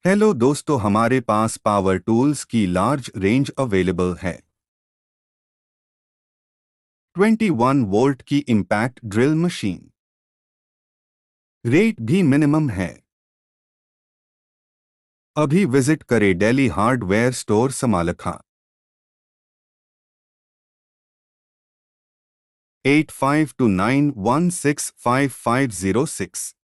Hello दोस्तों, हमारे पास power tools की लार्ज रेंज अवेलेबल है। 21 वोल्ट की इम्पैक्ट ड्रिल मशीन, रेट भी मिनिमम है। अभी विजिट करें दिल्ली हार्डवेयर स्टोर समालखा 8529165506।